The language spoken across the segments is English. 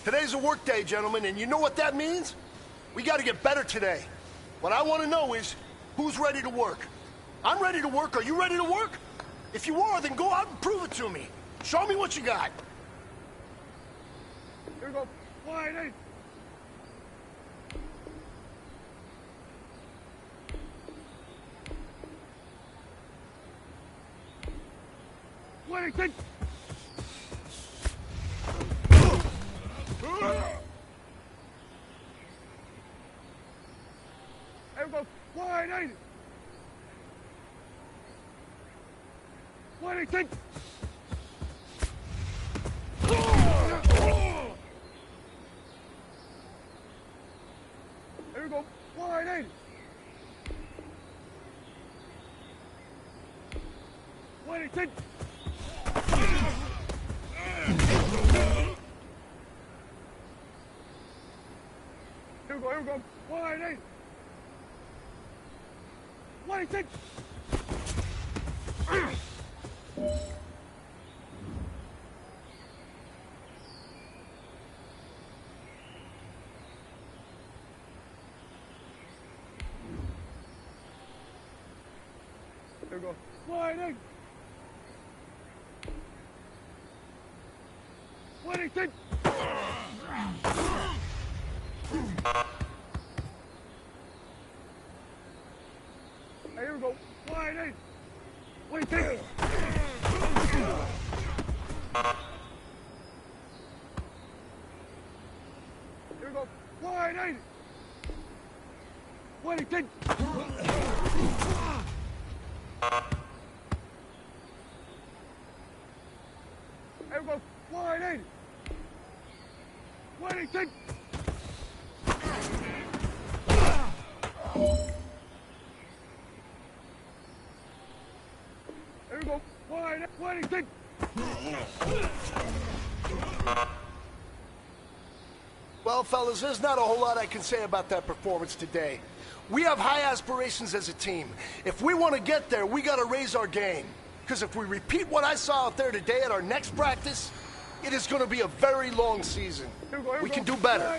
Today's a work day, gentlemen, and you know what that means? We gotta get better today. What I want to know is, who's ready to work? I'm ready to work. Are you ready to work? If you are, then go out and prove it to me. Show me what you got. Here we go. Wide eight. Wide eight. Here we go. Wide eight. Wide eight. Here we go. Wide eight. Wide eight. Here we go. Here we go. Wide eight. Wide eight. Here we go. Wide eight. Wide eight. Here we go. Wide eight. Wide eight. Here we go. Wide eight. Wide eight. Here we go. Wide eight. Wide eight. Here we go. Wide eight. Well, fellas, there's not a whole lot I can say about that performance today. We have high aspirations as a team. If we want to get there, we got to raise our game. Because if we repeat what I saw out there today at our next practice, it is going to be a very long season. We can do better.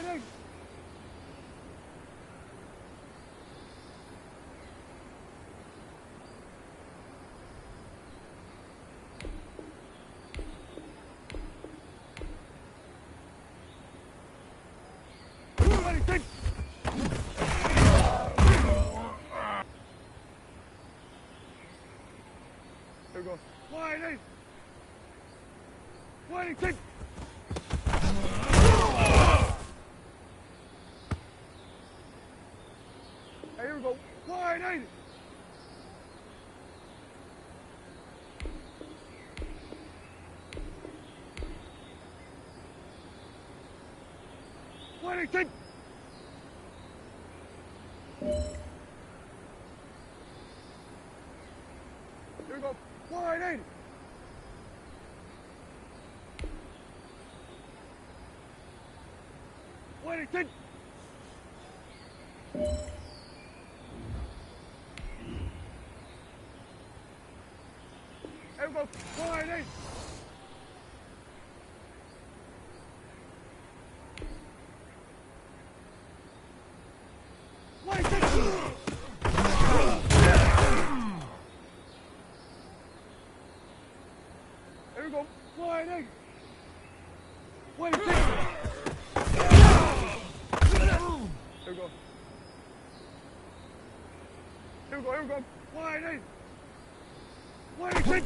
Here we go. Wide eight. Wide eight. Here we go. Wide eight. Wide eight. Here we go. Wide eight. Wide eight. Here we go. Wide eight. Wide eight. Here we go. Wide eight. Wide eight. Here we go. Here we go. Here we go. Wide eight. Wide eight.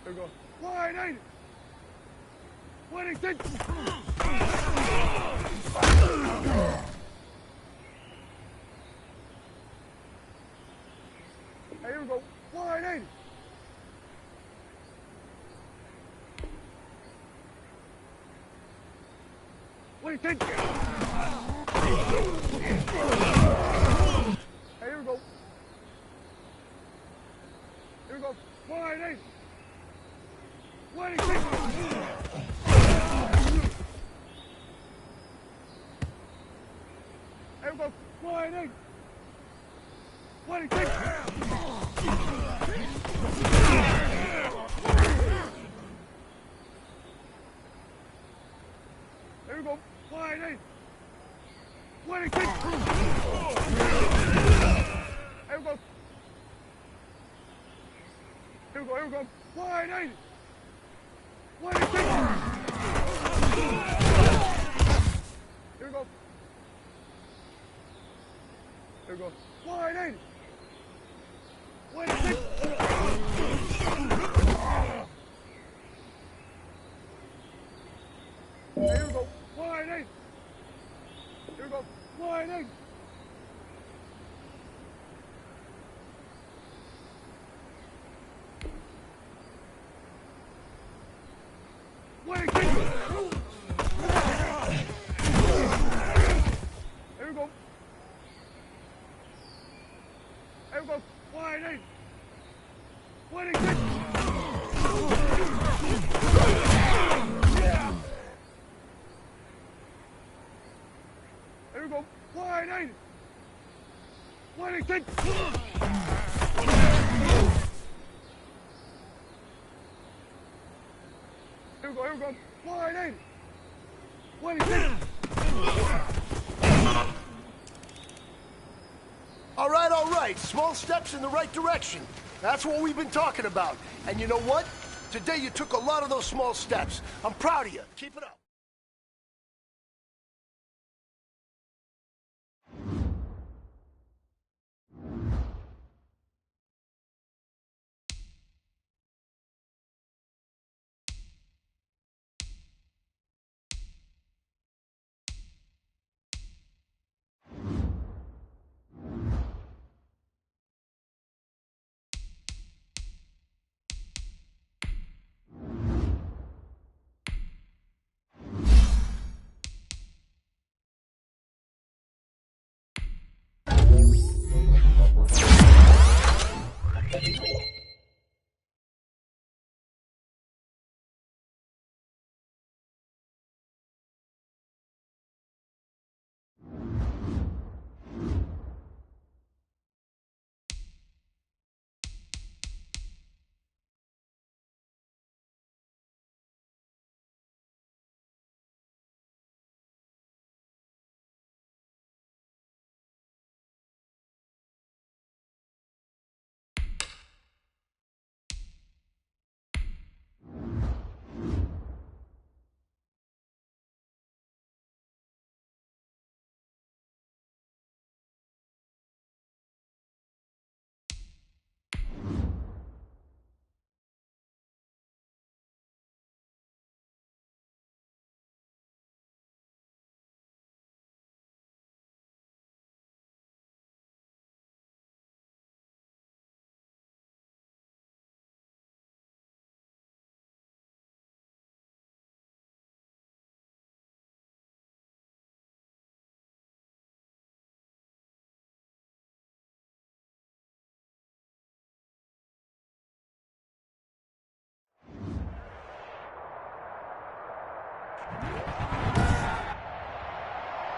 Here we go. Wide eight. Wide eight. Here we go. Wide eight. Wide eight. Here we go. Here we go. Wide eight. Wide eight. Here we go. Wide eight. Wide eight. Wide 8. Wide 8. Here we go. Here we go. Here we go. Wide 8. Wide 8. Here we go. Here we go. Wide 8. Wide 8. Here we go. Wide 8. Here we go. Wide 8. Wide 8. Here we go. Here we go. Wide 8. Wide 8. Here we go. Wide 8. Wide 8. Here we go. Here we go. Wide 8. Wide 8. All right. Small steps in the right direction. That's what we've been talking about. And you know what? Today you took a lot of those small steps. I'm proud of you. Keep it up.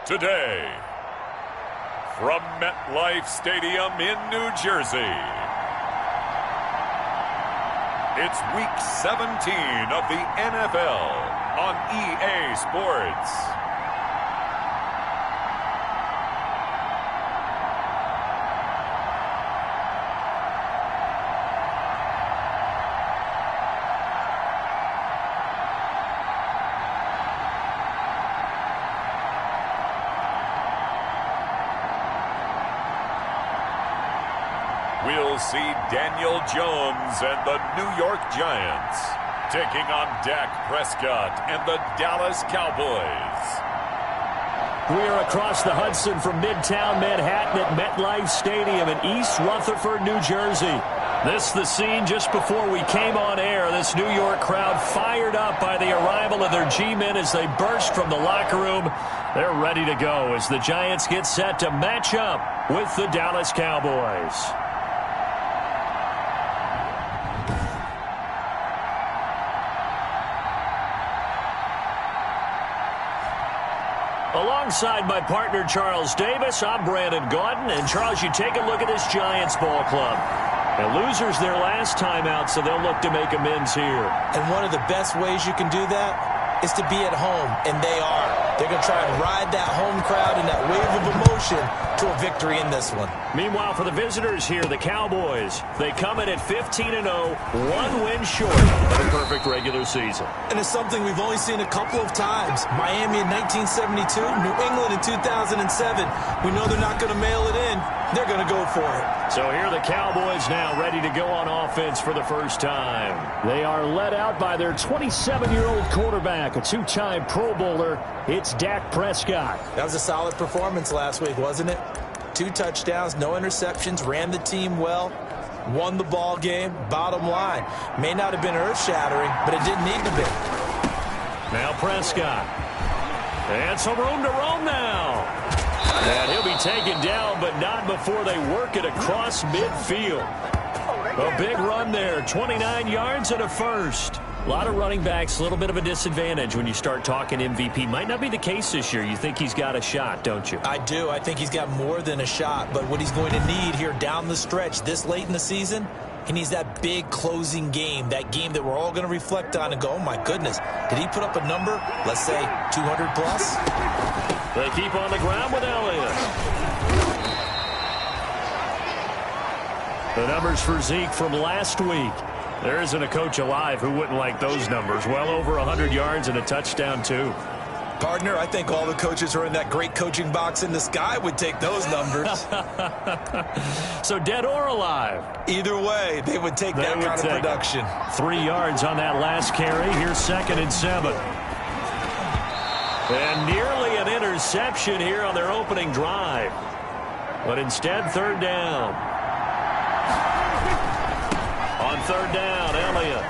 Today, from MetLife Stadium in New Jersey, it's Week 17 of the NFL on EA Sports. We'll see Daniel Jones and the New York Giants taking on Dak Prescott and the Dallas Cowboys. We are across the Hudson from Midtown Manhattan at MetLife Stadium in East Rutherford, New Jersey. This the scene just before we came on air. This New York crowd fired up by the arrival of their G-men as they burst from the locker room. They're ready to go as the Giants get set to match up with the Dallas Cowboys. Alongside my partner, Charles Davis, I'm Brandon Gaudin. And, Charles, you take a look at this Giants ball club. The losers their last time out, so they'll look to make amends here. And one of the best ways you can do that is to be at home, and they are. They're going to try and ride that home crowd and that wave of emotion to a victory in this one. Meanwhile, for the visitors here, the Cowboys, they come in at 15-0, one win short of a perfect regular season. And it's something we've only seen a couple of times. Miami in 1972, New England in 2007. We know they're not going to mail it in. They're going to go for it. So here are the Cowboys now ready to go on offense for the first time. They are led out by their 27-year-old quarterback, a two-time Pro Bowler. It's Dak Prescott. That was a solid performance last week, wasn't it? 2 touchdowns, no interceptions, ran the team well, won the ball game. Bottom line, may not have been earth-shattering, but it didn't need to be. Now Prescott. And some room to roam now. And he'll be taken down, but not before they work it across midfield. A big run there, 29 yards and a first. A lot of running backs, a little bit of a disadvantage when you start talking MVP. Might not be the case this year. You think he's got a shot, don't you? I do. I think he's got more than a shot. But what he's going to need here down the stretch this late in the season, he needs that big closing game, that game that we're all going to reflect on and go, oh, my goodness, did he put up a number, let's say, 200 plus? They keep on the ground with Elliott. The numbers for Zeke from last week. There isn't a coach alive who wouldn't like those numbers. Well over 100 yards and a touchdown, too. Partner, I think all the coaches who are in that great coaching box in the sky would take those numbers. So dead or alive? Either way, they would take that kind of production. 3 yards on that last carry. Here's 2nd and 7. And nearly an interception here on their opening drive. But instead, 3rd down. On 3rd down, Elliott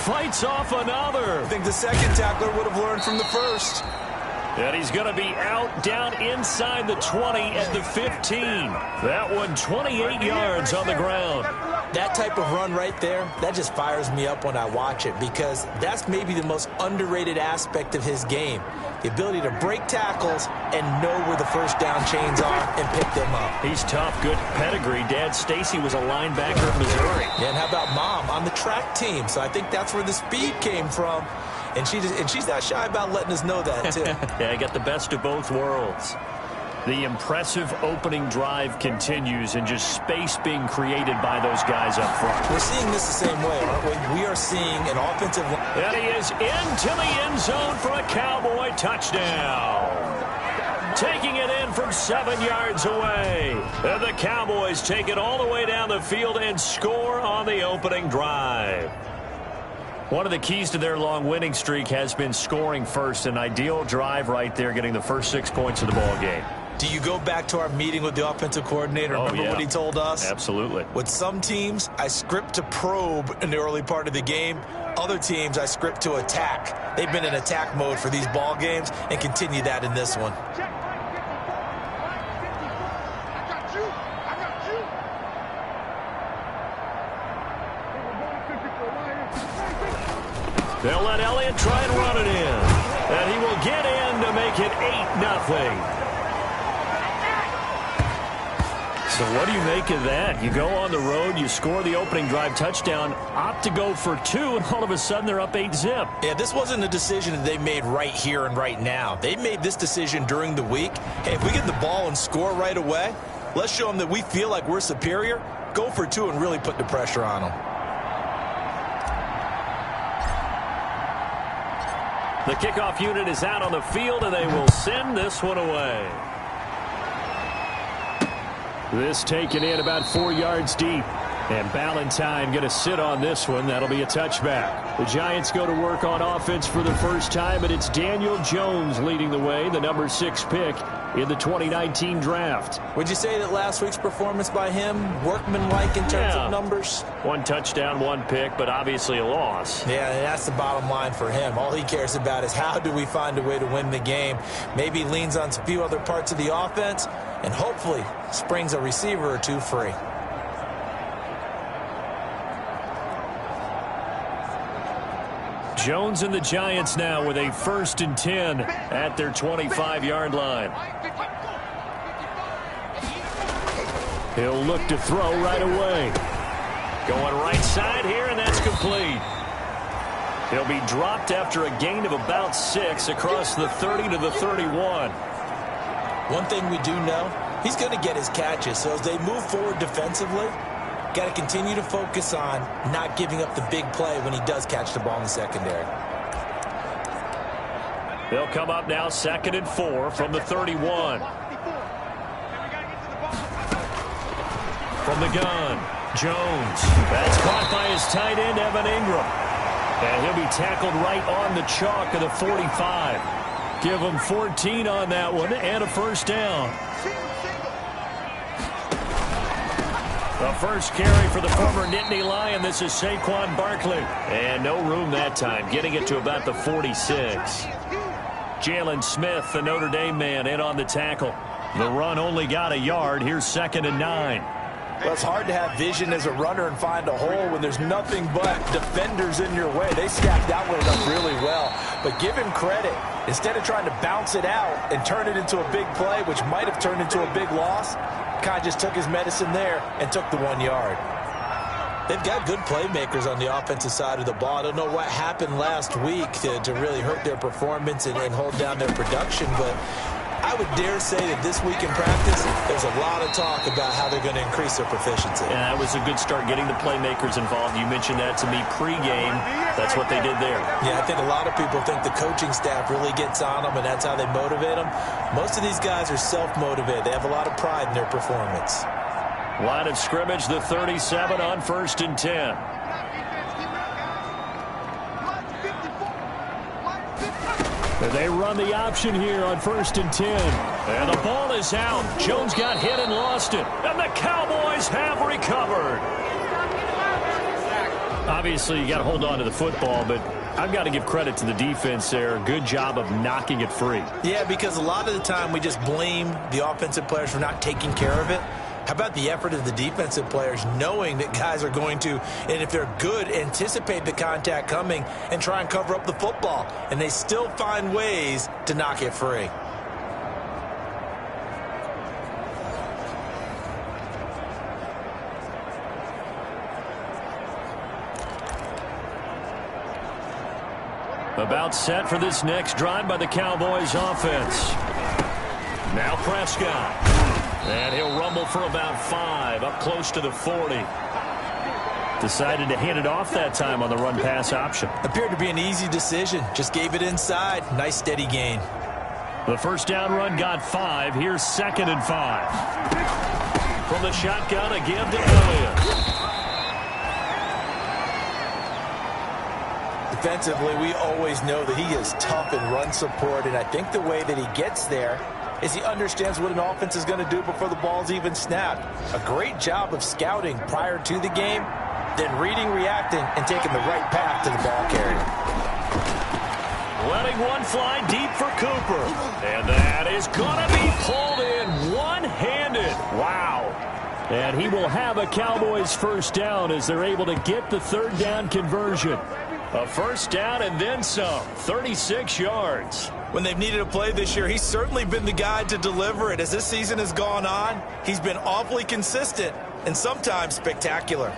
fights off another. I think the second tackler would have learned from the first. And he's going to be out down inside the 20 at the 15. That one 28 yards on the ground. That type of run right there, that just fires me up when I watch it because that's maybe the most underrated aspect of his game. The ability to break tackles and know where the first down chains are and pick them up. He's tough, good pedigree. Dad Stacy was a linebacker at Missouri. Yeah, and how about Mom on the track team? So I think that's where the speed came from. And she's not shy about letting us know that, too. Yeah, I got the best of both worlds. The impressive opening drive continues and just space being created by those guys up front. We're seeing this the same way, aren't we? We are seeing an offensive line. And he is into the end zone for a Cowboy touchdown. Taking it in from 7 yards away. And the Cowboys take it all the way down the field and score on the opening drive. One of the keys to their long winning streak has been scoring first. An ideal drive right there, getting the first 6 points of the ball game. Do you go back to our meeting with the offensive coordinator? Remember what he told us? Absolutely. With some teams, I script to probe in the early part of the game. Other teams, I script to attack. They've been in attack mode for these ball games and continue that in this one. They'll let Elliott try and run it in. And he will get in to make it 8-0. So what do you make of that? You go on the road, you score the opening drive touchdown, opt to go for 2, and all of a sudden they're up 8-zip. Yeah, this wasn't a decision that they made right here and right now. They made this decision during the week. Hey, if we get the ball and score right away, let's show them that we feel like we're superior. Go for 2 and really put the pressure on them. The kickoff unit is out on the field, and they will send this one away. This taken in about 4 yards deep. And Ballantyne going to sit on this one. That'll be a touchback. The Giants go to work on offense for the first time, and it's Daniel Jones leading the way, the number 6 pick in the 2019 draft. Would you say that last week's performance by him, workmanlike in terms of numbers? 1 touchdown, 1 pick, but obviously a loss. Yeah, and that's the bottom line for him. All he cares about is how do we find a way to win the game. Maybe leans on a few other parts of the offense, and hopefully springs a receiver or 2 free. Jones and the Giants now with a 1st and 10 at their 25-yard line. He'll look to throw right away. Going right side here, and that's complete. He'll be dropped after a gain of about 6 across the 30 to the 31. One thing we do know, he's going to get his catches. So as they move forward defensively, got to continue to focus on not giving up the big play when he does catch the ball in the secondary. They'll come up now 2nd and 4 from the 31. From the gun, Jones. That's caught by his tight end, Evan Ingram. And he'll be tackled right on the chalk of the 45. Give him 14 on that one and a first down. The first carry for the former Nittany Lion. This is Saquon Barkley. And no room that time, getting it to about the 46. Jalen Smith, the Notre Dame man, in on the tackle. The run only got a yard. Here's 2nd and 9. Well, it's hard to have vision as a runner and find a hole when there's nothing but defenders in your way. They stacked that one up really well. But give him credit. Instead of trying to bounce it out and turn it into a big play, which might have turned into a big loss, kind of just took his medicine there and took the 1 yard. They've got good playmakers on the offensive side of the ball. I don't know what happened last week to really hurt their performance and hold down their production, but I would dare say that this week in practice, there's a lot of talk about how they're going to increase their proficiency. And that was a good start, getting the playmakers involved. You mentioned that to me pregame. That's what they did there. Yeah, I think a lot of people think the coaching staff really gets on them, and that's how they motivate them. Most of these guys are self-motivated. They have a lot of pride in their performance. Line of scrimmage, the 37 on 1st and 10. They run the option here on 1st and 10. And the ball is out. Jones got hit and lost it. And the Cowboys have recovered. Obviously, you got to hold on to the football, but I've got to give credit to the defense there. Good job of knocking it free. Yeah, because a lot of the time we just blame the offensive players for not taking care of it. How about the effort of the defensive players knowing that guys are going to, and if they're good, anticipate the contact coming and try and cover up the football. And they still find ways to knock it free. About set for this next drive by the Cowboys offense. Now Prescott. And he'll rumble for about 5, up close to the 40. Decided to hand it off that time on the run-pass option. Appeared to be an easy decision. Just gave it inside. Nice steady gain. The first down run got 5. Here's 2nd and 5. From the shotgun, a give to Elliott. Defensively, we always know that he is tough in run support, and I think the way that he gets there is he understands what an offense is going to do before the ball's even snapped. A great job of scouting prior to the game, then reading, reacting, and taking the right path to the ball carrier. Letting one fly deep for Cooper. And that is going to be pulled in one-handed. Wow. And he will have a Cowboys first down as they're able to get the 3rd down conversion. A first down and then some. 36 yards. When they've needed a play this year, he's certainly been the guy to deliver it. As this season has gone on, he's been awfully consistent and sometimes spectacular.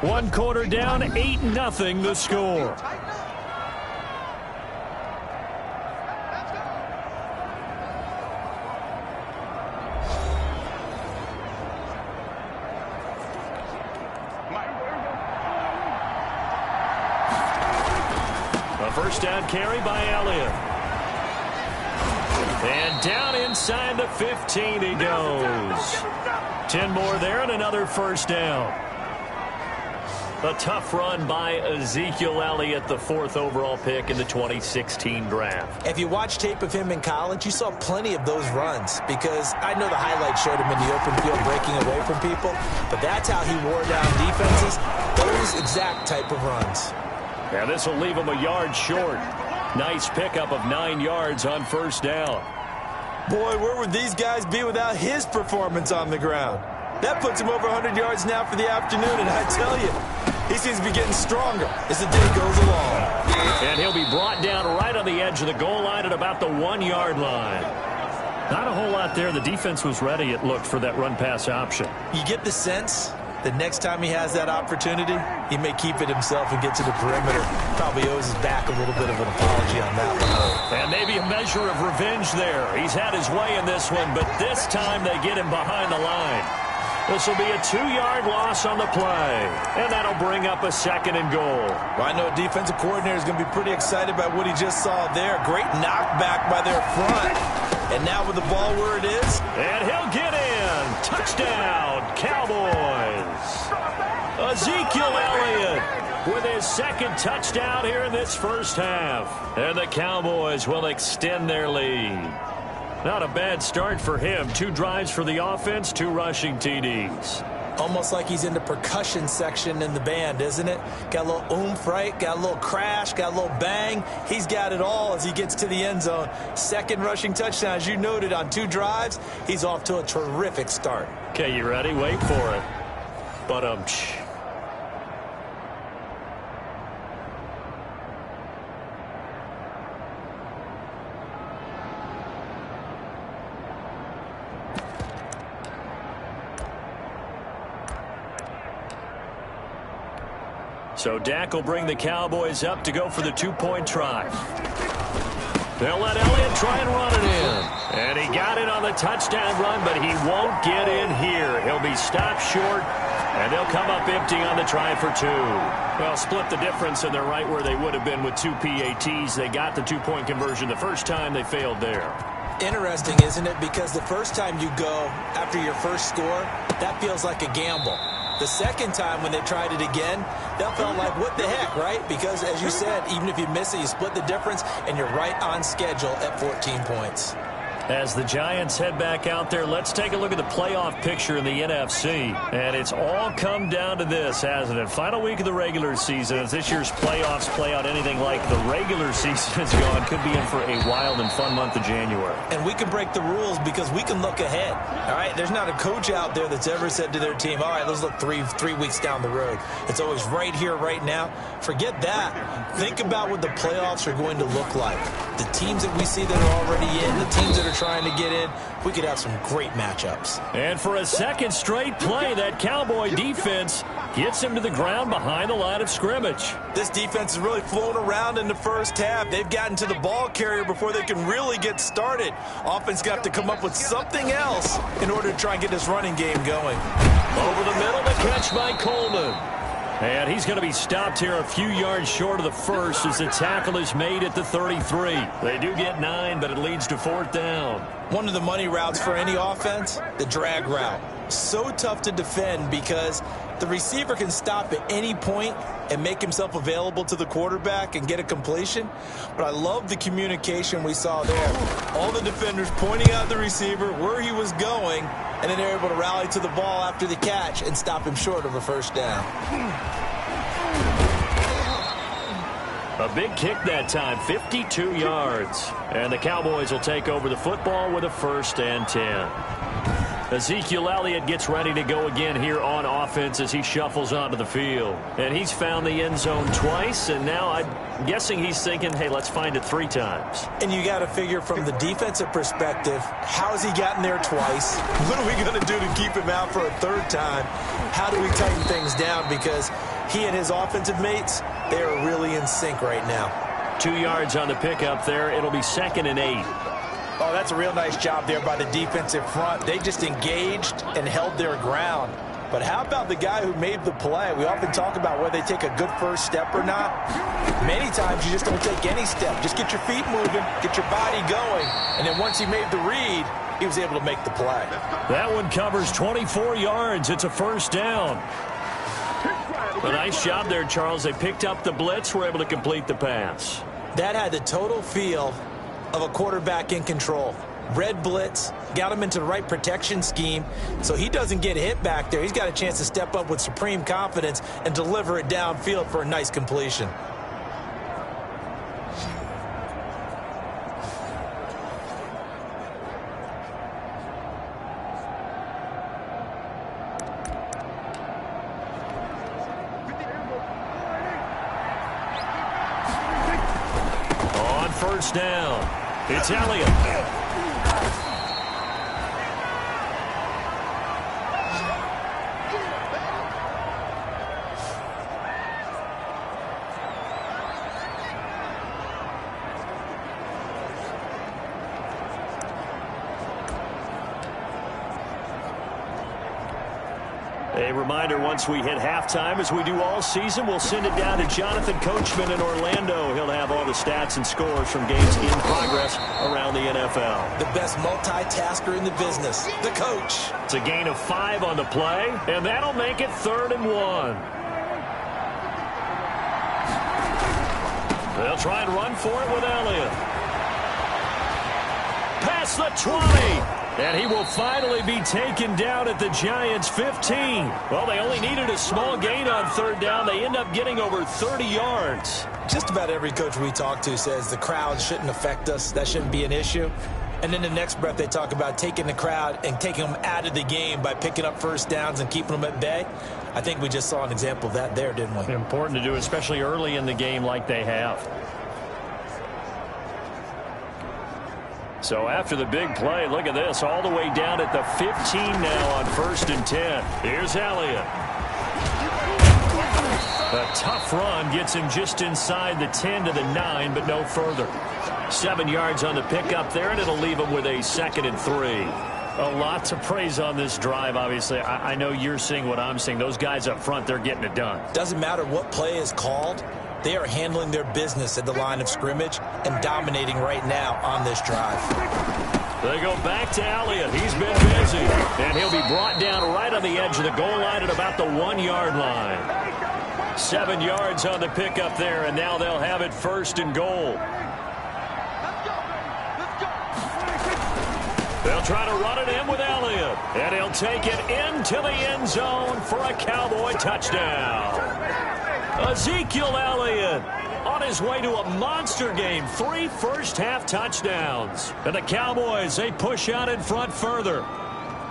One quarter down, 8-0 the score. First down carry by Elliott. And down inside the 15 he goes. 10 more there and another first down. A tough run by Ezekiel Elliott, the 4th overall pick in the 2016 draft. If you watch tape of him in college, you saw plenty of those runs, because I know the highlights showed him in the open field breaking away from people, but that's how he wore down defenses, those exact type of runs. Now this will leave him a yard short. Nice pickup of 9 yards on first down. Boy, where would these guys be without his performance on the ground? That puts him over 100 yards now for the afternoon, and I tell you, he seems to be getting stronger as the day goes along. And he'll be brought down right on the edge of the goal line at about the 1 yard line. Not a whole lot there. The defense was ready, it looked, for that run-pass option. You get the sense that next time he has that opportunity, he may keep it himself and get to the perimeter. Probably owes his back a little bit of an apology on that one. And maybe a measure of revenge there. He's had his way in this one, but this time they get him behind the line. This will be a 2-yard loss on the play, and that'll bring up a 2nd and goal. Well, I know defensive coordinator is going to be pretty excited about what he just saw there. Great knockback by their front. And now with the ball where it is. And he'll get in. Touchdown, Cowboys. Ezekiel Elliott with his 2nd touchdown here in this first half. And the Cowboys will extend their lead. Not a bad start for him. 2 drives for the offense, 2 rushing TDs. Almost like he's in the percussion section in the band, isn't it? Got a little oomph, right? Got a little crash, got a little bang. He's got it all as he gets to the end zone. 2nd rushing touchdown, as you noted, on 2 drives. He's off to a terrific start. Okay, you ready? Wait for it. So Dak will bring the Cowboys up to go for the 2-point try. They'll let Elliott try and run it in. And he got it on the touchdown run, but he won't get in here. He'll be stopped short, and they'll come up empty on the try for 2. Well, split the difference, and they're right where they would have been with 2 PATs. They got the 2-point conversion the first time. They failed there. Interesting, isn't it? Because the first time you go after your first score, that feels like a gamble. The second time when they tried it again, that felt like, what the heck, right? Because, as you said, even if you miss it, you split the difference, and you're right on schedule at 14 points. As the Giants head back out there, let's take a look at the playoff picture in the NFC. And it's all come down to this, hasn't it? Final week of the regular season. As this year's playoffs play out anything like the regular season has gone, could be in for a wild and fun month of January. And we can break the rules because we can look ahead. All right, there's not a coach out there that's ever said to their team, all right, let's look three weeks down the road. It's always right here, right now. Forget that. Think about what the playoffs are going to look like. The teams that we see that are already in, the teams that are trying to get in, we could have some great matchups. And for a second straight play, that Cowboy defense gets him to the ground behind the line of scrimmage. This defense is really flown around in the first half. They've gotten to the ball carrier before they can really get started. Offense got to come up with something else in order to try and get this running game going. Over the middle, the catch by Coleman. And he's going to be stopped here a few yards short of the first as the tackle is made at the 33. They do get 9, but it leads to 4th down. One of the money routes for any offense, the drag route. So tough to defend because the receiver can stop at any point and make himself available to the quarterback and get a completion. But I love the communication we saw there. All the defenders pointing out the receiver, where he was going, and then they're able to rally to the ball after the catch and stop him short of a first down. A big kick that time, 52 yards. And the Cowboys will take over the football with a 1st and 10. Ezekiel Elliott gets ready to go again here on offense as he shuffles onto the field. And he's found the end zone twice, and now I'm guessing he's thinking, hey, let's find it 3 times. And you got to figure from the defensive perspective, how's he gotten there twice? What are we going to do to keep him out for a 3rd time? How do we tighten things down? Because he and his offensive mates, they are really in sync right now. 2 yards on the pickup there. It'll be 2nd and 8. Oh, that's a real nice job there by the defensive front. They just engaged and held their ground. But how about the guy who made the play? We often talk about whether they take a good first step or not. Many times you just don't take any step. Just get your feet moving, get your body going. And then once he made the read, he was able to make the play. That one covers 24 yards. It's a 1st down. A nice job there, Charles. They picked up the blitz, were able to complete the pass. That had the total feel of a quarterback in control. Red blitz, got him into the right protection scheme, so he doesn't get hit back there. He's got a chance to step up with supreme confidence and deliver it downfield for a nice completion. On 1st down, it's Elliott. A reminder, once we hit halftime, as we do all season, we'll send it down to Jonathan Coachman in Orlando. He'll have all the stats and scores from games in progress around the NFL. The best multitasker in the business, the coach. It's a gain of 5 on the play, and that'll make it 3rd and 1. They'll try and run for it with Elliott. Past the 20. And he will finally be taken down at the Giants' 15. Well, they only needed a small gain on 3rd down. They end up getting over 30 yards. Just about every coach we talk to says the crowd shouldn't affect us. That shouldn't be an issue. And then the next breath they talk about taking the crowd and taking them out of the game by picking up 1st downs and keeping them at bay. I think we just saw an example of that there, didn't we? Important to do, especially early in the game like they have. So after the big play, look at this, all the way down at the 15 now on 1st and 10. Here's Elliott. A tough run gets him just inside the 10 to the 9, but no further. 7 yards on the pickup there, and it'll leave him with a 2nd and 3. A lot to praise on this drive, obviously. I know you're seeing what I'm seeing. Those guys up front, they're getting it done. Doesn't matter what play is called. They are handling their business at the line of scrimmage and dominating right now on this drive. They go back to Elliott. He's been busy. And he'll be brought down right on the edge of the goal line at about the 1-yard line. 7 yards on the pickup there, and now they'll have it 1st and goal. They'll try to run it in with Elliott. And he'll take it into the end zone for a Cowboy touchdown. Ezekiel Elliott on his way to a monster game. 3 first-half touchdowns. And the Cowboys, they push out in front further.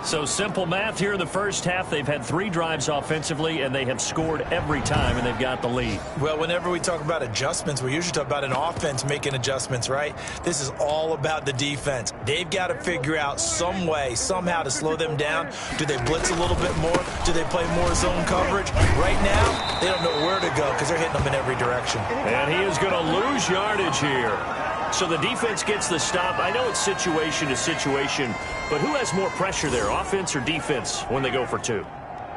So simple math here in the first half. They've had 3 drives offensively, and they have scored every time, and they've got the lead. Well, whenever we talk about adjustments, we usually talk about an offense making adjustments, right? This is all about the defense. They've got to figure out some way, somehow to slow them down. Do they blitz a little bit more? Do they play more zone coverage? Right now, they don't know where to go because they're hitting them in every direction. And he is going to lose yardage here. So the defense gets the stop. I know it's situation to situation, but who has more pressure there, offense or defense, when they go for 2?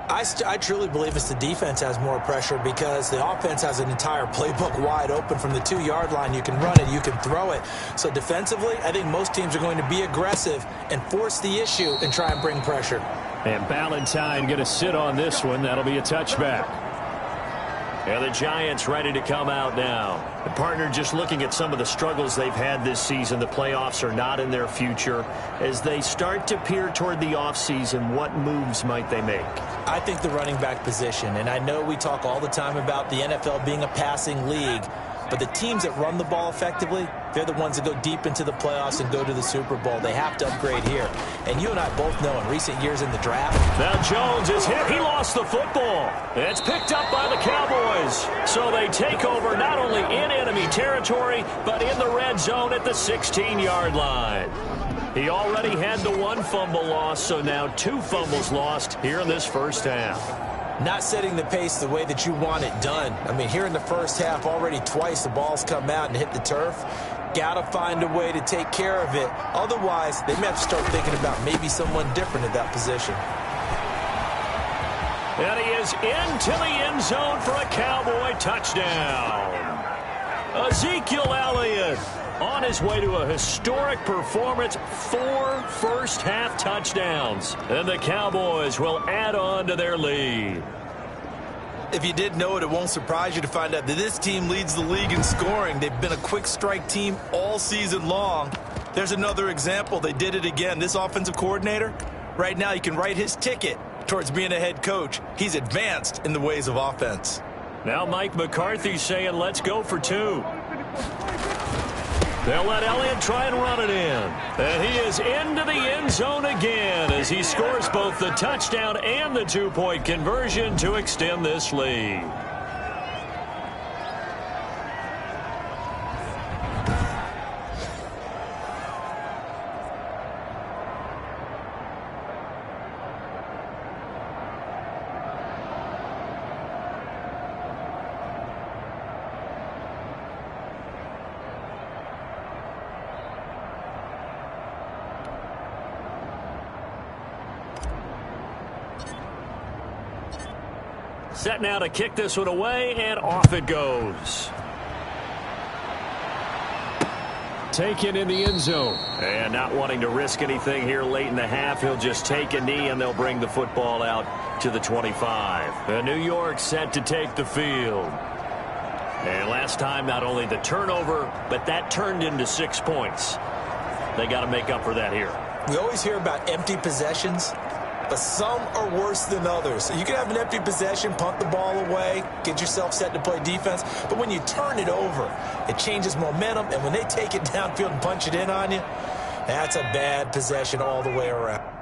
I truly believe it's the defense has more pressure because the offense has an entire playbook wide open from the 2-yard line. You can run it, you can throw it. So defensively, I think most teams are going to be aggressive and force the issue and try and bring pressure. And Ballantyne going to sit on this one. That'll be a touchback. And the Giants ready to come out now. The partner, just looking at some of the struggles they've had this season, the playoffs are not in their future. As they start to peer toward the offseason, what moves might they make? I think the running back position, and I know we talk all the time about the NFL being a passing league, but the teams that run the ball effectively, they're the ones that go deep into the playoffs and go to the Super Bowl. They have to upgrade here. And you and I both know in recent years in the draft. Now Jones is hit. He lost the football. It's picked up by the Cowboys. So they take over not only in enemy territory, but in the red zone at the 16-yard line. He already had the 1 fumble loss, so now 2 fumbles lost here in this first half. Not setting the pace the way that you want it done. I mean, here in the first half, already twice the ball's come out and hit the turf. Got to find a way to take care of it. Otherwise, they may have to start thinking about maybe someone different at that position. And he is into the end zone for a Cowboy touchdown. Ezekiel Elliott on his way to a historic performance, 4 first-half touchdowns. And the Cowboys will add on to their lead. If you didn't know it, it won't surprise you to find out that this team leads the league in scoring. They've been a quick strike team all season long. There's another example. They did it again. This offensive coordinator, right now you can write his ticket towards being a head coach. He's advanced in the ways of offense. Now Mike McCarthy saying, let's go for 2. They'll let Elliott try and run it in. And he is into the end zone again as he scores both the touchdown and the 2-point conversion to extend this lead. Set now to kick this one away, and off it goes. Taken in the end zone. And not wanting to risk anything here late in the half, he'll just take a knee, and they'll bring the football out to the 25. New York set to take the field. And last time, not only the turnover, but that turned into 6 points. They got to make up for that here. We always hear about empty possessions, but some are worse than others. You can have an empty possession, punt the ball away, get yourself set to play defense, but when you turn it over, it changes momentum, and when they take it downfield and punch it in on you, that's a bad possession all the way around.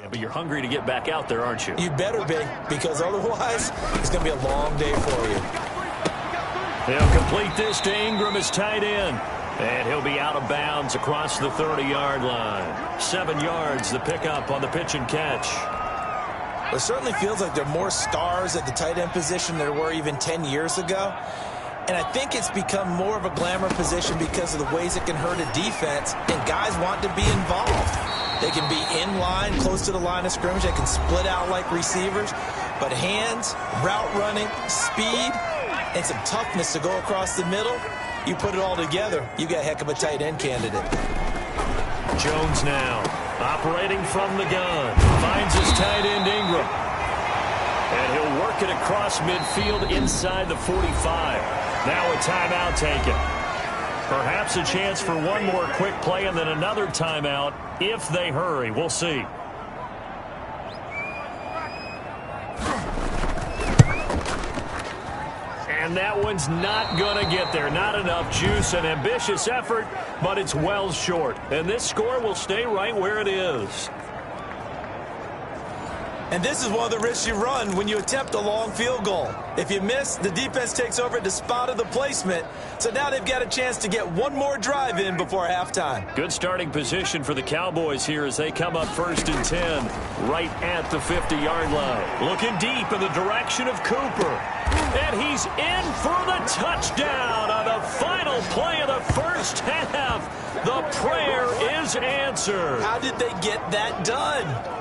Yeah, but you're hungry to get back out there, aren't you? You better be, because otherwise it's going to be a long day for you. They'll complete this to Ingram as tight end. And he'll be out of bounds across the 30-yard line. 7 yards, the pickup on the pitch and catch. It certainly feels like there are more stars at the tight end position than there were even 10 years ago. And I think it's become more of a glamour position because of the ways it can hurt a defense, and guys want to be involved. They can be in line, close to the line of scrimmage. They can split out like receivers. But hands, route running, speed, and some toughness to go across the middle, you put it all together, you got a heck of a tight end candidate. Jones now, operating from the gun. Finds his tight end, Ingram. And he'll work it across midfield inside the 45. Now a timeout taken. Perhaps a chance for one more quick play and then another timeout if they hurry. We'll see. And that one's not going to get there. Not enough juice. An ambitious effort, but it's well short. And this score will stay right where it is. And this is one of the risks you run when you attempt a long field goal. If you miss, the defense takes over at the spot of the placement. So now they've got a chance to get one more drive in before halftime. Good starting position for the Cowboys here as they come up 1st and 10 right at the 50-yard line. Looking deep in the direction of Cooper. And he's in for the touchdown on the final play of the first half. The prayer is answered. How did they get that done?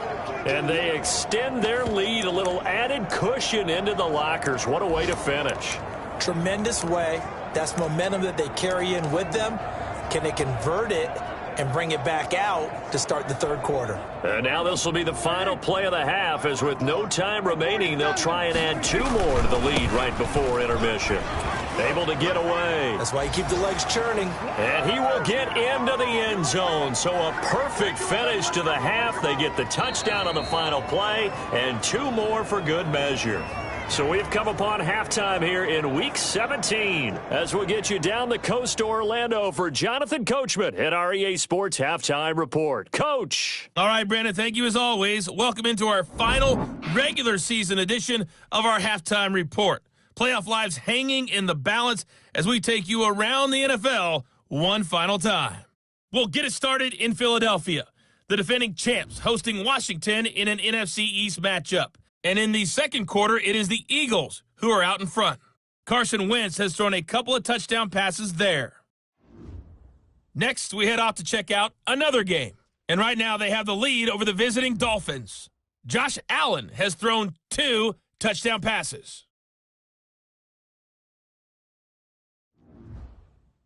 And they extend their lead, a little added cushion into the lockers. What a way to finish. Tremendous way. That's momentum that they carry in with them. Can they convert it and bring it back out to start the third quarter? And now this will be the final play of the half, as with no time remaining, they'll try and add 2 more to the lead right before intermission. Able to get away. That's why you keep the legs churning. And he will get into the end zone. So a perfect finish to the half. They get the touchdown on the final play and 2 more for good measure. So we've come upon halftime here in Week 17 as we'll get you down the coast to Orlando for Jonathan Coachman at our EA Sports Halftime Report. Coach. All right, Brandon, thank you as always. Welcome into our final regular season edition of our Halftime Report. Playoff lives hanging in the balance as we take you around the NFL one final time. We'll get it started in Philadelphia. The defending champs hosting Washington in an NFC East matchup. And in the second quarter, it is the Eagles who are out in front. Carson Wentz has thrown a couple of touchdown passes there. Next, we head off to check out another game. And right now, they have the lead over the visiting Dolphins. Josh Allen has thrown 2 touchdown passes.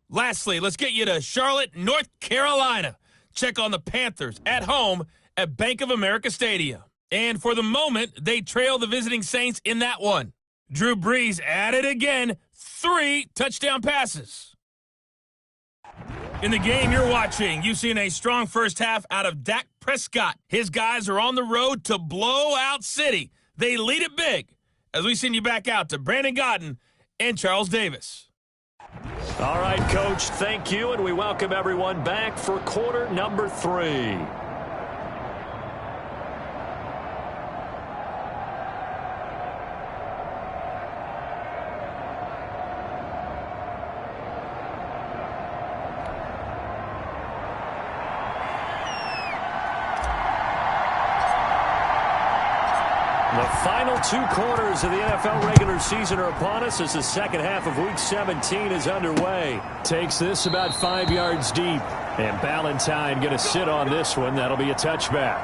Lastly, let's get you to Charlotte, North Carolina. Check on the Panthers at home at Bank of America Stadium. And for the moment, they trail the visiting Saints in that one. Drew Brees at it again, 3 touchdown passes. In the game you're watching, you've seen a strong first half out of Dak Prescott. His guys are on the road to Blowout City. They lead it big as we send you back out to Brandon Godden and Charles Davis. All right, Coach, thank you, and we welcome everyone back for quarter number 3. The final 2 quarters of the NFL regular season are upon us as the second half of Week 17 is underway. Takes this about 5 yards deep. And Ballantyne going to sit on this one. That'll be a touchback.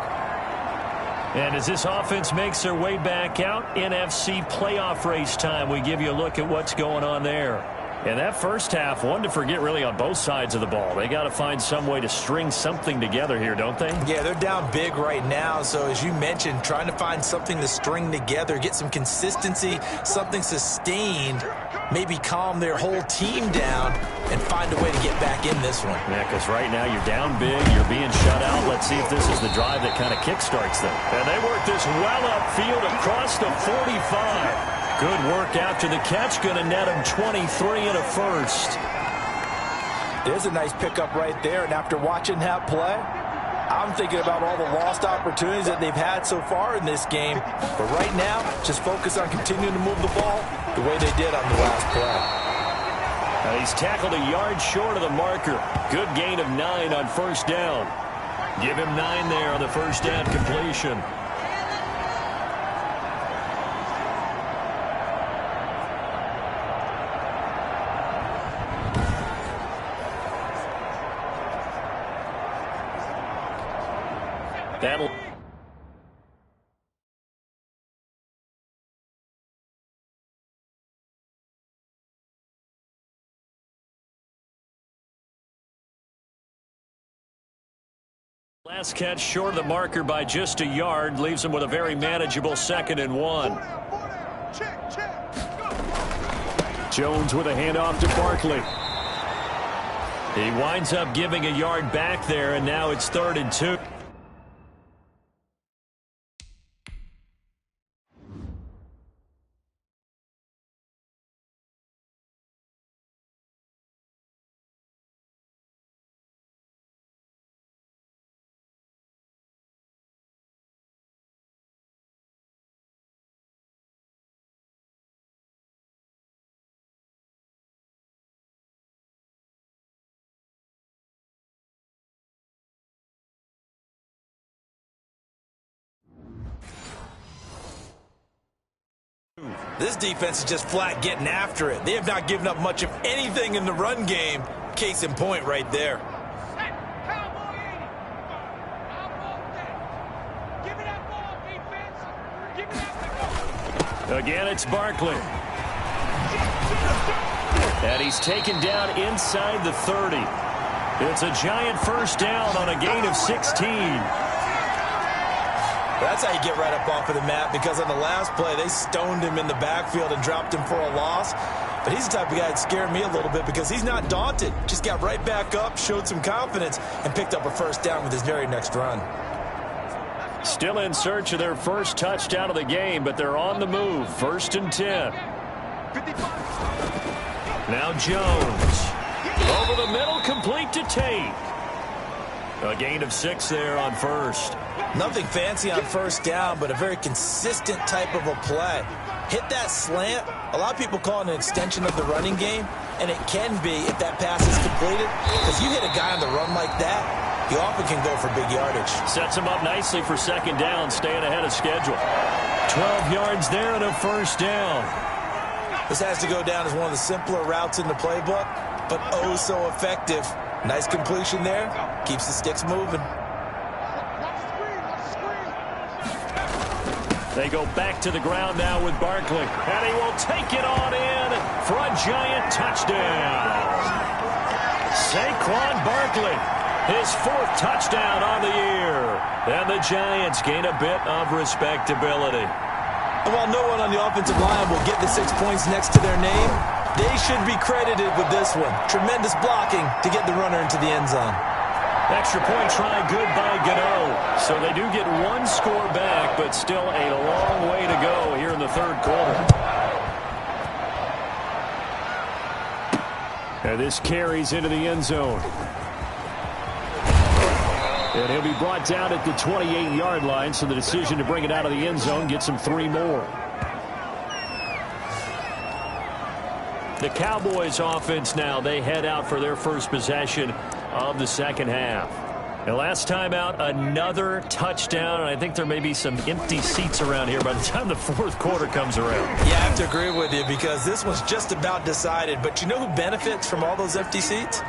And as this offense makes their way back out, NFC playoff race time, we give you a look at what's going on there. And that first half, one to forget really on both sides of the ball. They got to find some way to string something together here, don't they? Yeah, they're down big right now. So as you mentioned, trying to find something to string together, get some consistency, something sustained, maybe calm their whole team down and find a way to get back in this one. Yeah, because right now you're down big, you're being shut out. Let's see if this is the drive that kind of kickstarts them. And they work this well upfield across the 45. Good work after the catch. Going to net him 23 and a first. There's a nice pickup right there. And after watching that play, I'm thinking about all the lost opportunities that they've had so far in this game. But right now, just focus on continuing to move the ball the way they did on the last play. He's tackled a yard short of the marker. Good gain of 9 on first down. Give him 9 there on the first down completion. That'll last catch short of the marker by just a yard, leaves him with a very manageable 2nd and 1. Jones with a handoff to Barkley. He winds up giving a yard back there, and now it's 3rd and 2. This defense is just flat getting after it. They have not given up much of anything in the run game. Case in point right there. Again, it's Barkley. And he's taken down inside the 30. It's a giant first down on a gain of 16. That's how you get right up off of the mat, because on the last play, they stoned him in the backfield and dropped him for a loss. But he's the type of guy that scared me a little bit because he's not daunted. Just got right back up, showed some confidence, and picked up a first down with his very next run. Still in search of their first touchdown of the game, but they're on the move. 1st and 10. Now Jones. Over the middle, complete to Tate. A gain of 6 there on first. Nothing fancy on first down, but a very consistent type of a play. Hit that slant. A lot of people call it an extension of the running game, and it can be if that pass is completed. Because you hit a guy on the run like that, he often can go for big yardage. Sets him up nicely for 2nd down, staying ahead of schedule. 12 yards there and a first down. This has to go down as one of the simpler routes in the playbook, but oh so effective. Nice completion there. Keeps the sticks moving. They go back to the ground now with Barkley. And he will take it on in for a giant touchdown. Saquon Barkley, his 4th touchdown on the year. And the Giants gain a bit of respectability. And while no one on the offensive line will get the 6 points next to their name, they should be credited with this one. Tremendous blocking to get the runner into the end zone. Extra point try good by Gano. So they do get 1 score back, but still a long way to go here in the 3rd quarter. And this carries into the end zone. And he'll be brought down at the 28-yard line, so the decision to bring it out of the end zone gets him 3 more. The Cowboys offense now, they head out for their first possession of the second half. And last time out, another touchdown, and I think there may be some empty seats around here by the time the fourth quarter comes around. Yeah, I have to agree with you because this one's just about decided. But you know who benefits from all those empty seats?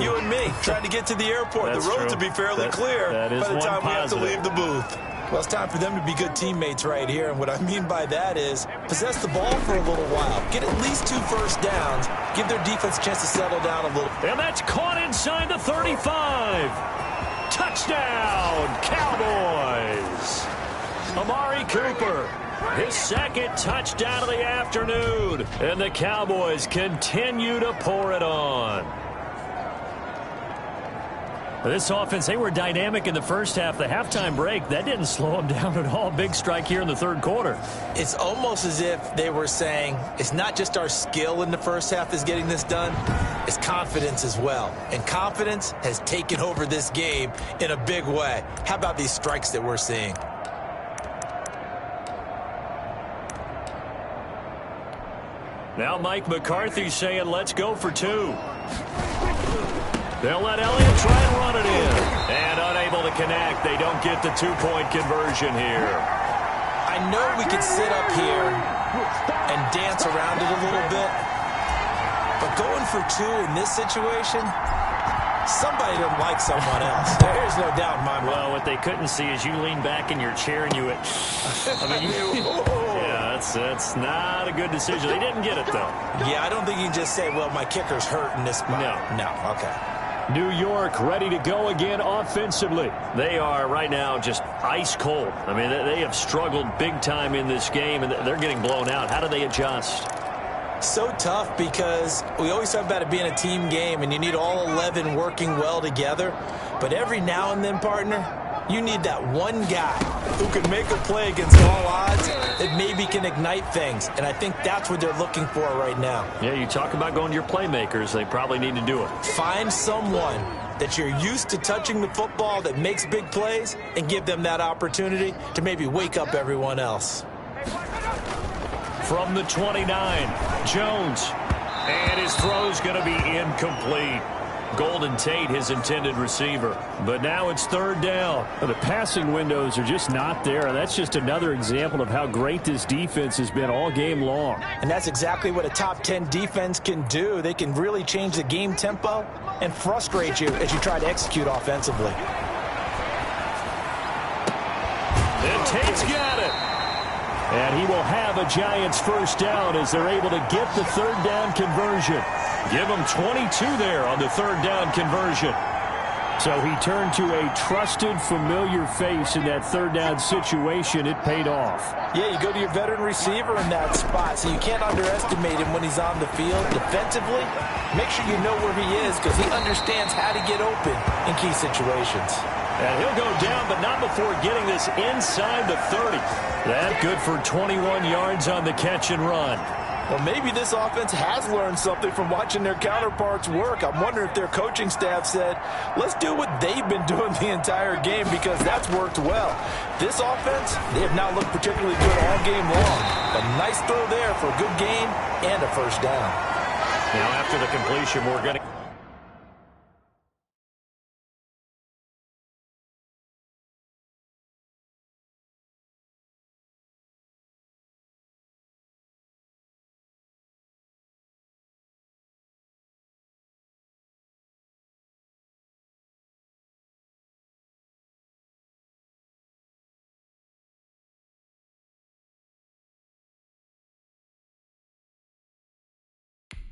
You and me, trying to get to the airport. That's the roads true. will be fairly clear that is by the time we have to positive. leave the booth. Well, it's time for them to be good teammates right here. And what I mean by that is possess the ball for a little while. Get at least 2 first downs. Give their defense a chance to settle down a little. And that's caught inside the 35. Touchdown, Cowboys. Amari Cooper, his second touchdown of the afternoon. And the Cowboys continue to pour it on. This offense, they were dynamic in the first half. The halftime break, that didn't slow them down at all. Big strike here in the third quarter. It's almost as if they were saying, it's not just our skill in the first half that's getting this done, it's confidence as well. And confidence has taken over this game in a big way. How about these strikes that we're seeing? Now Mike McCarthy saying, let's go for 2. They'll let Elliott try and run it in. And unable to connect. They don't get the 2-point conversion here. I know we could sit up here and dance around it a little bit, but going for 2 in this situation, somebody doesn't like someone else. There's no doubt in my mind. Well, what they couldn't see is you lean back in your chair and you went, yeah, that's not a good decision. They didn't get it, though. Yeah, I don't think you can just say, well, my kicker's hurt in this spot. No. Okay. New York ready to go again offensively. They are right now just ice cold. I mean, they have struggled big time in this game, and they're getting blown out. How do they adjust? So tough because we always talk about it being a team game, and you need all 11 working well together. But every now and then, partner, you need that one guy who can make a play against all odds that maybe can ignite things. And I think that's what they're looking for right now. Yeah, you talk about going to your playmakers. They probably need to do it. Find someone that you're used to touching the football that makes big plays and give them that opportunity to maybe wake up everyone else. From the 29, Jones. And his throw's going to be incomplete. Golden Tate, his intended receiver. But now it's 3rd down. The passing windows are just not there. That's just another example of how great this defense has been all game long. And that's exactly what a top 10 defense can do. They can really change the game tempo and frustrate you as you try to execute offensively. And Tate's got it. And he will have a Giants first down as they're able to get the 3rd down conversion. Give him 22 there on the 3rd down conversion. So he turned to a trusted, familiar face in that 3rd down situation. It paid off. Yeah, you go to your veteran receiver in that spot, so you can't underestimate him when he's on the field. Defensively, make sure you know where he is because he understands how to get open in key situations. And he'll go down, but not before getting this inside the 30. That good for 21 yards on the catch and run. Well, maybe this offense has learned something from watching their counterparts work. I'm wondering if their coaching staff said, let's do what they've been doing the entire game because that's worked well. This offense, they have not looked particularly good all game long. But nice throw there for a good gain and a first down. Now after the completion, we're going to...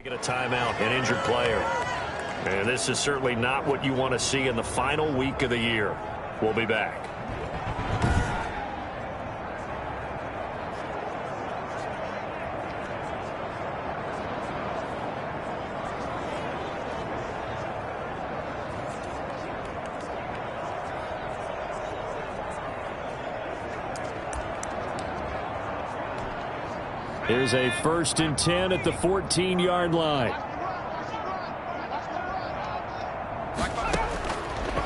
Get a timeout, an injured player. And this is certainly not what you want to see in the final week of the year. We'll be back. Here's a 1st and 10 at the 14-yard line.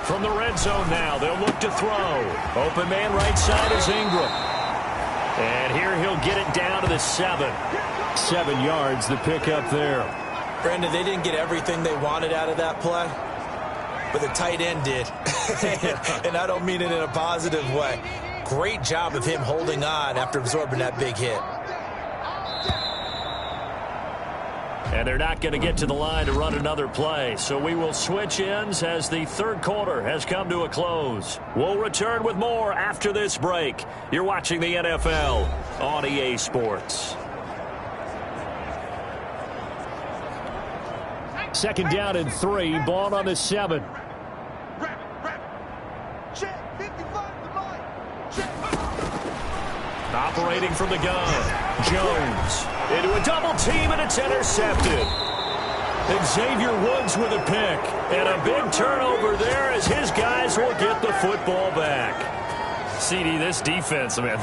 From the red zone now, they'll look to throw. Open man right side is Ingram. And here he'll get it down to the 7. 7 yards, the pickup there. Brandon, they didn't get everything they wanted out of that play, but the tight end did. And I don't mean it in a positive way. Great job of him holding on after absorbing that big hit. And they're not going to get to the line to run another play. So we will switch ends as the third quarter has come to a close. We'll return with more after this break. You're watching the NFL on EA Sports. Second down and 3. Ball on the 7. Operating from the gun. Jones into a double team, and it's intercepted. Xavier Woods with a pick. And a big turnover there as his guys will get the football back. CD, this defense, man,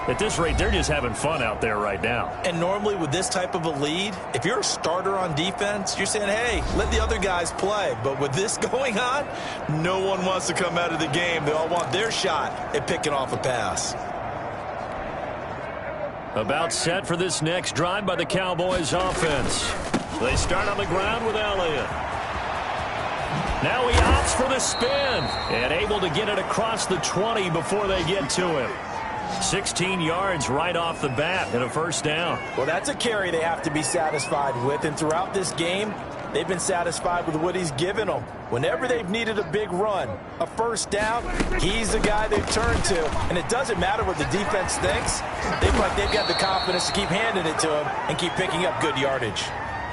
at this rate, they're just having fun out there right now. And normally with this type of a lead, if you're a starter on defense, you're saying, hey, let the other guys play. But with this going on, no one wants to come out of the game. They all want their shot at picking off a pass. About set for this next drive by the Cowboys offense. They start on the ground with Elliott. Now he opts for the spin and able to get it across the 20 before they get to him. 16 yards right off the bat and a first down. Well, that's a carry they have to be satisfied with. And throughout this game, they've been satisfied with what he's given them. Whenever they've needed a big run, a first down, he's the guy they've turned to. And it doesn't matter what the defense thinks. They've got the confidence to keep handing it to him and keep picking up good yardage.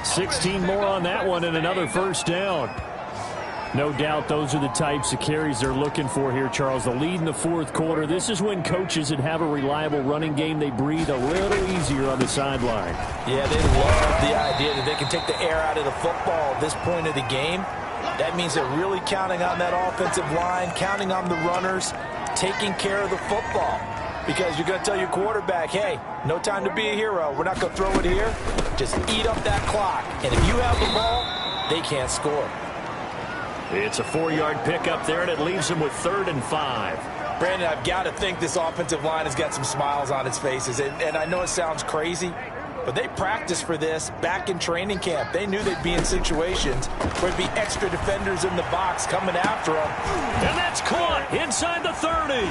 16 more on that one and another first down. No doubt those are the types of carries they're looking for here, Charles. The lead in the fourth quarter. This is when coaches that have a reliable running game, they breathe a little easier on the sideline. Yeah, they love the idea that they can take the air out of the football at this point of the game. That means they're really counting on that offensive line, counting on the runners, taking care of the football. Because you're going to tell your quarterback, hey, no time to be a hero. We're not going to throw it here. Just eat up that clock. And if you have the ball, they can't score. It's a 4-yard pickup there, and it leaves them with 3rd and 5. Brandon, I've got to think this offensive line has got some smiles on its faces. And I know it sounds crazy, but they practiced for this back in training camp. They knew they'd be in situations where there'd be extra defenders in the box coming after them. And that's caught inside the 30.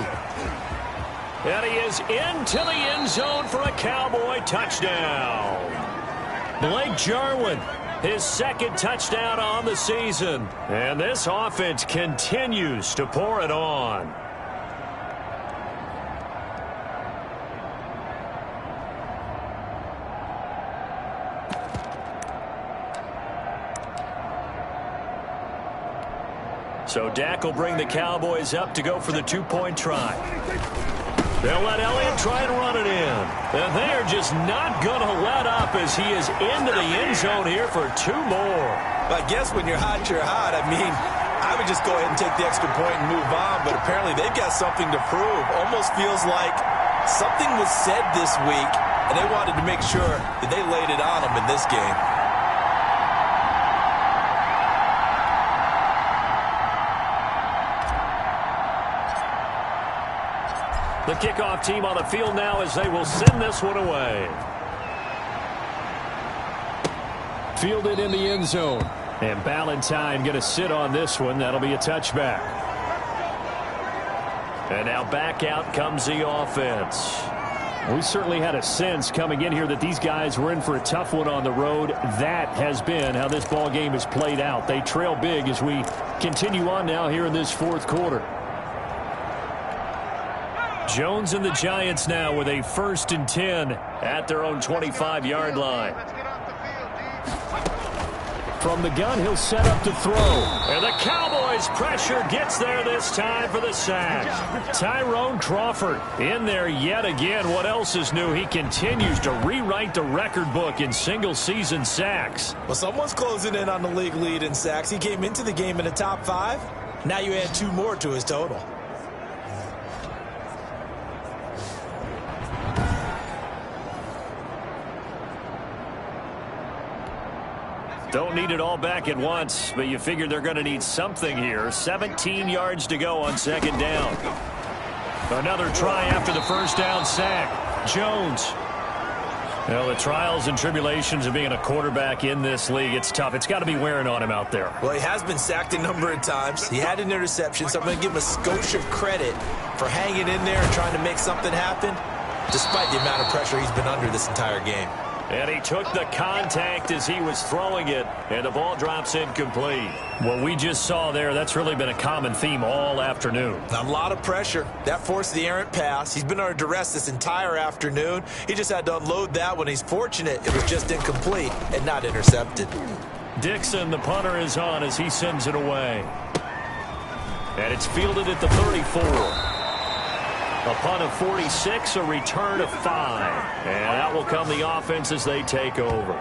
And he is into the end zone for a Cowboy touchdown. Blake Jarwin, his second touchdown on the season. And this offense continues to pour it on. So Dak will bring the Cowboys up to go for the 2-point try. They'll let Elliott try and run it in. And they are just not going to let up as he is into the end zone here for 2 more. I guess when you're hot, you're hot. I mean, I would just go ahead and take the extra point and move on. But apparently they've got something to prove. Almost feels like something was said this week, and they wanted to make sure that they laid it on them in this game. The kickoff team on the field now as they will send this one away. Fielded in the end zone. And Ballantyne going to sit on this one. That'll be a touchback. And now back out comes the offense. We certainly had a sense coming in here that these guys were in for a tough one on the road. That has been how this ball game has played out. They trail big as we continue on now here in this fourth quarter. Jones and the Giants now with a 1st and 10 at their own 25-yard line. From the gun, he'll set up to throw. And the Cowboys pressure gets there this time for the sack. Tyrone Crawford in there yet again. What else is new? He continues to rewrite the record book in single-season sacks. Well, someone's closing in on the league lead in sacks. He came into the game in the top 5. Now you add 2 more to his total. Don't need it all back at once, but you figure they're going to need something here. 17 yards to go on 2nd down. Another try after the first down sack. Jones Well, the trials and tribulations of being a quarterback in this league, it's tough. It's got to be wearing on him out there. Well, he has been sacked a number of times. He had an interception, so I'm going to give him a skosh of credit for hanging in there and trying to make something happen, despite the amount of pressure he's been under this entire game. And he took the contact as he was throwing it, and the ball drops incomplete. What we just saw there, that's really been a common theme all afternoon. A lot of pressure. That forced the errant pass. He's been under duress this entire afternoon. He just had to unload that one. He's fortunate it was just incomplete and not intercepted. Dixon, the punter, is on as he sends it away. And it's fielded at the 34. A punt of 46, a return of 5. And that will come the offense as they take over.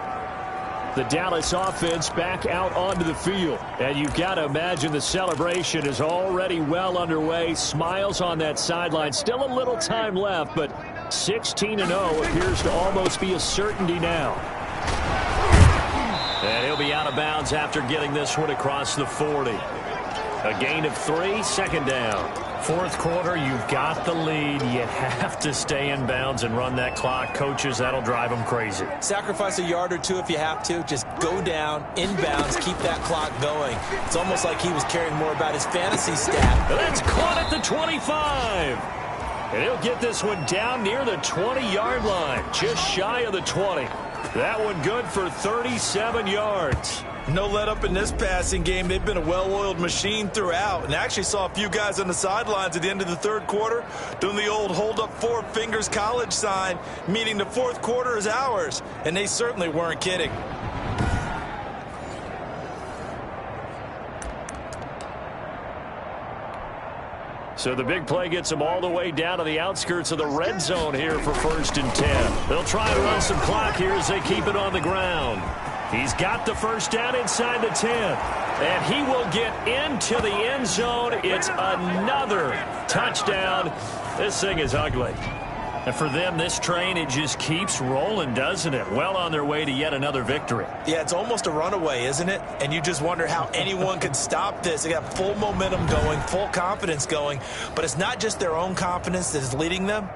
The Dallas offense back out onto the field. And you've got to imagine the celebration is already well underway. Smiles on that sideline. Still a little time left, but 16-0 appears to almost be a certainty now. And he'll be out of bounds after getting this one across the 40. A gain of 3, second down. Fourth quarter, you've got the lead. You have to stay in bounds and run that clock. Coaches, that'll drive them crazy. Sacrifice a yard or two if you have to. Just go down, in bounds, keep that clock going. It's almost like he was caring more about his fantasy stat. That's caught at the 25. And he'll get this one down near the 20-yard line, just shy of the 20. That one good for 37 yards. No let up in this passing game. They've been a well-oiled machine throughout, and actually saw a few guys on the sidelines at the end of the third quarter doing the old hold up 4 fingers college sign, meaning the fourth quarter is ours, and they certainly weren't kidding. So the big play gets them all the way down to the outskirts of the red zone here for 1st and 10. They'll try to run some clock here as they keep it on the ground. He's got the first down inside the 10. And he will get into the end zone. It's another touchdown. This thing is ugly. And for them, this train, it just keeps rolling, doesn't it? Well on their way to yet another victory. Yeah, it's almost a runaway, isn't it? And you just wonder how anyone could stop this. They got full momentum going, full confidence going. But it's not just their own confidence that is leading them.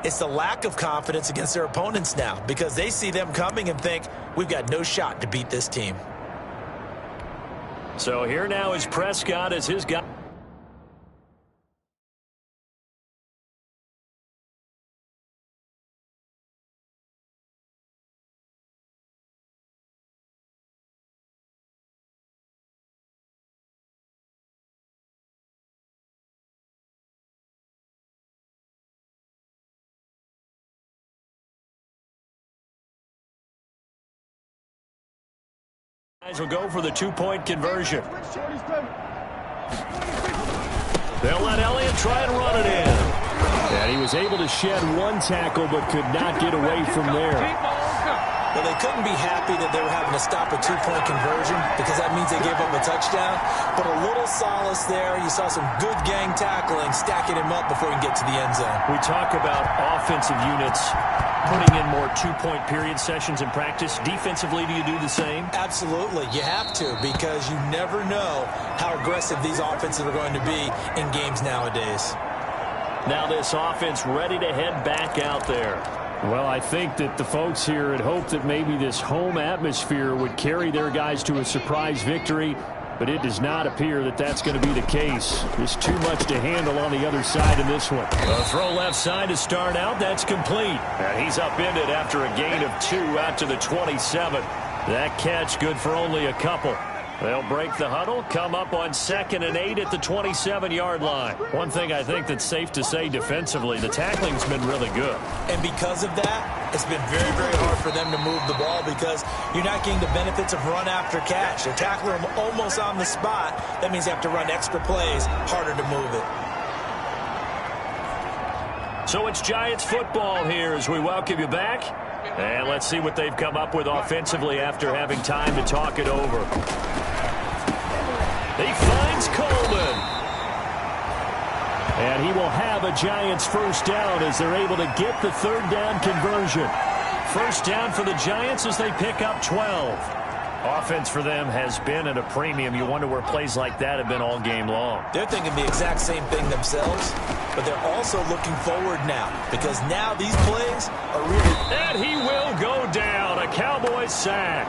It's the lack of confidence against their opponents now, because they see them coming and think, we've got no shot to beat this team. So here now is Prescott as his guy. Guys will go for the 2-point conversion. They'll let Elliott try and run it in. And he was able to shed 1 tackle but could not get away from there. Well, they couldn't be happy that they were having to stop a 2-point conversion because that means they gave up a touchdown. But a little solace there. You saw some good gang tackling, stacking him up before he can get to the end zone. We talk about offensive units putting in more 2-point period sessions in practice. Defensively, do you do the same? Absolutely. You have to, because you never know how aggressive these offenses are going to be in games nowadays. Now this offense ready to head back out there. Well, I think that the folks here had hoped that maybe this home atmosphere would carry their guys to a surprise victory, but it does not appear that that's going to be the case. There's too much to handle on the other side of this one. A throw left side to start out. That's complete. And he's upended after a gain of 2 out to the 27. That catch good for only a couple. They'll break the huddle, come up on 2nd and 8 at the 27-yard line. One thing I think that's safe to say defensively, the tackling's been really good. And because of that, it's been very, very hard for them to move the ball because you're not getting the benefits of run after catch. They're tackling them almost on the spot. That means they have to run extra plays, harder to move it. So it's Giants football here as we welcome you back. And let's see what they've come up with offensively after having time to talk it over. He finds Coleman. And he will have a Giants first down as they're able to get the 3rd down conversion. First down for the Giants as they pick up 12. Offense for them has been at a premium. You wonder where plays like that have been all game long. They're thinking the exact same thing themselves, but they're also looking forward now because now these plays are really... And he will go down. A Cowboys sack.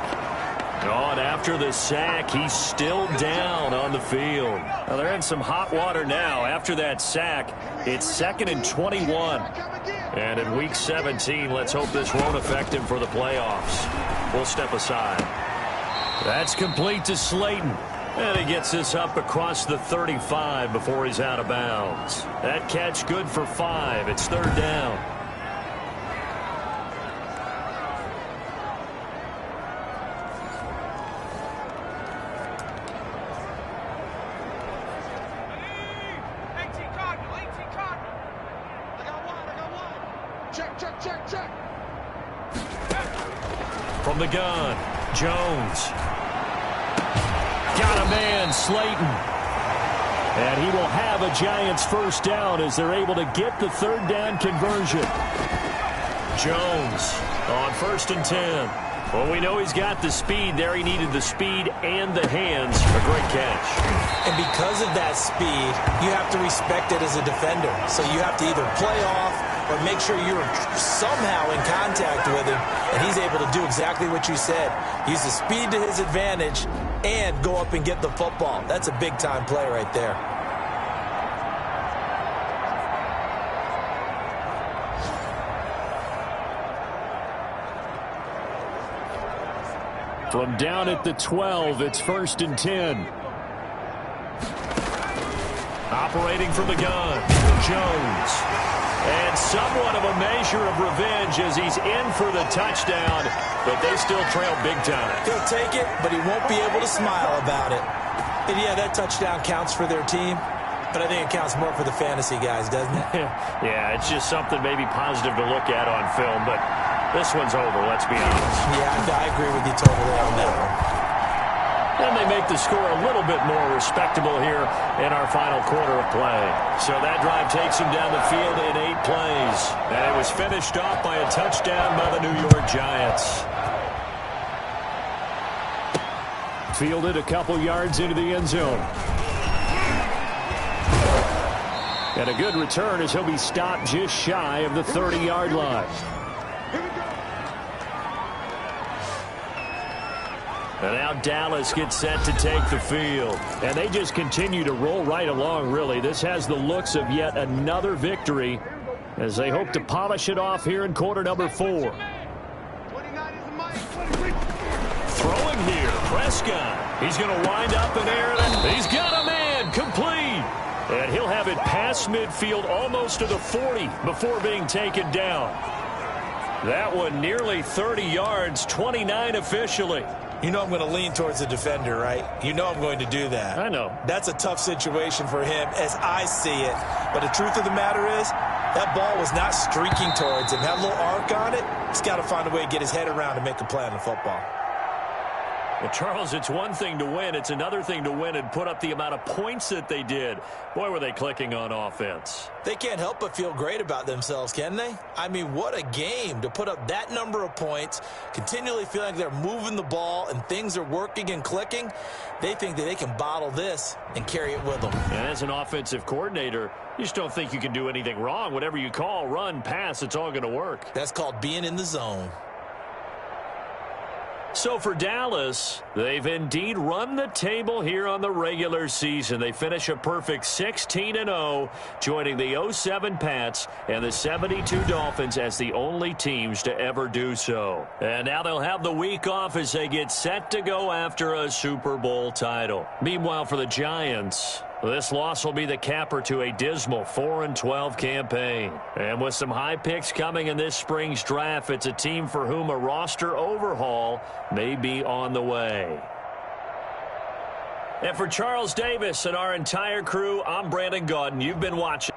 On after the sack, he's still down on the field. Well, they're in some hot water now. After that sack, it's 2nd and 21. And in Week 17, let's hope this won't affect him for the playoffs. We'll step aside. That's complete to Slayton. And he gets this up across the 35 before he's out of bounds. That catch good for 5. It's 3rd down. Check. From the gun, Jones. Got a man, Slayton. And he will have a Giants first down as they're able to get the 3rd down conversion. Jones on 1st and 10. Well, we know he's got the speed there. He needed the speed and the hands. A great catch. And because of that speed, you have to respect it as a defender. So you have to either play off or make sure you're somehow in contact with him, and he's able to do exactly what you said. Use the speed to his advantage and go up and get the football. That's a big-time play right there. From down at the 12, it's 1st and 10. Operating from the gun, Jones. And somewhat of a measure of revenge as he's in for the touchdown, but they still trail big time. He'll take it, but he won't be able to smile about it. And yeah, that touchdown counts for their team, but I think it counts more for the fantasy guys, doesn't it? Yeah, it's just something maybe positive to look at on film, but this one's over, let's be honest. Yeah, I agree with you totally on that one. And they make the score a little bit more respectable here in our final quarter of play. So that drive takes him down the field in 8 plays. And it was finished off by a touchdown by the New York Giants. Fielded a couple yards into the end zone. And a good return as he'll be stopped just shy of the 30-yard line. And now Dallas gets set to take the field. And they just continue to roll right along, really. This has the looks of yet another victory as they hope to polish it off here in quarter number 4. Throwing here, Prescott. He's going to wind up in air. He's got a man, complete. And he'll have it past midfield almost to the 40 before being taken down. That one nearly 30 yards, 29 officially. You know I'm going to lean towards the defender, right? You know I'm going to do that. I know. That's a tough situation for him as I see it. But the truth of the matter is, that ball was not streaking towards him. Had a little arc on it. He's got to find a way to get his head around and make a play on the football. Well, Charles, it's one thing to win. It's another thing to win and put up the amount of points that they did. Boy, were they clicking on offense. They can't help but feel great about themselves, can they? I mean, what a game to put up that number of points, continually feeling like they're moving the ball and things are working and clicking. They think that they can bottle this and carry it with them. And as an offensive coordinator, you just don't think you can do anything wrong. Whatever you call, run, pass, it's all going to work. That's called being in the zone. So for Dallas, they've indeed run the table here on the regular season. They finish a perfect 16-0, joining the 07 Pats and the 72 Dolphins as the only teams to ever do so. And now they'll have the week off as they get set to go after a Super Bowl title. Meanwhile, for the Giants, this loss will be the capper to a dismal 4-12 campaign. And with some high picks coming in this spring's draft, it's a team for whom a roster overhaul may be on the way. And for Charles Davis and our entire crew, I'm Brandon Gaudin. You've been watching.